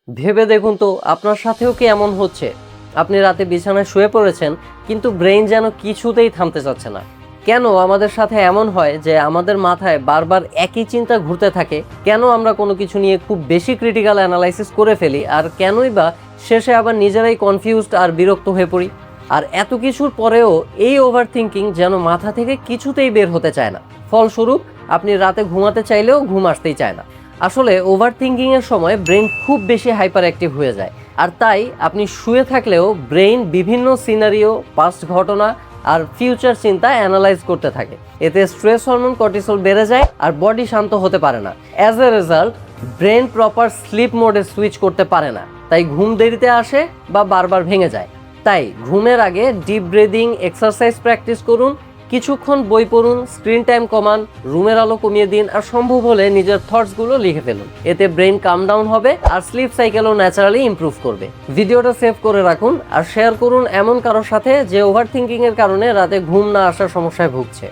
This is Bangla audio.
ভেবে দেখুন তো আপনার সাথেও কি এমন হচ্ছে? আপনি রাতে বিছানায় শুয়ে পড়েছেন, কিন্তু ব্রেইন যেন কিছুতেই থামতে চাচ্ছে না। কেন আমাদের সাথে এমন হয় যে আমাদের মাথায় বারবার একই চিন্তা ঘুরতে থাকে? কেন আমরা কোনো কিছু নিয়ে খুব বেশি ক্রিটিক্যাল অ্যানালাইসিস করে ফেলি, আর কেনই বা শেষে আবার নিজেরাই কনফিউজড আর বিরক্ত হয়ে পড়ি? আর এত কিছুর পরেও এই ওভার থিঙ্কিং যেন মাথা থেকে কিছুতেই বের হতে চায় না। ফলস্বরূপ আপনি রাতে ঘুমাতে চাইলেও ঘুম আসতেই চায় না। আসলে ওভার থিঙ্কিংয়ের সময় ব্রেন খুব বেশি হাইপার অ্যাক্টিভ হয়ে যায়, আর তাই আপনি শুয়ে থাকলেও ব্রেইন বিভিন্ন সিনারিও, পাস্ট ঘটনা আর ফিউচার চিন্তা অ্যানালাইজ করতে থাকে। এতে স্ট্রেস হরমোন কর্টিসল বেড়ে যায় আর বডি শান্ত হতে পারে না। As a result brain proper slip মোডে সুইচ করতে পারে না, তাই ঘুম দেরিতে আসে বা বারবার ভেঙে যায়। তাই ঘুমের আগে ডিপ ব্রিদিং এক্সারসাইজ প্র্যাকটিস করুন, কিছুক্ষণ বই পড়ুন, স্ক্রিন টাইম কমান, রুমের আলো কমিয়ে দিন, আর সম্ভব হলে নিজের থটসগুলো লিখে ফেলুন। এতে ব্রেন কাম ডাউন হবে আর স্লিপ সাইকেলও ন্যাচারালি ইমপ্রুভ করবে। ভিডিওটা সেভ করে রাখুন আর শেয়ার করুন এমন কারোর সাথে যে ওভার থিঙ্কিংয়ের কারণে রাতে ঘুম না আসার সমস্যায় ভুগছে।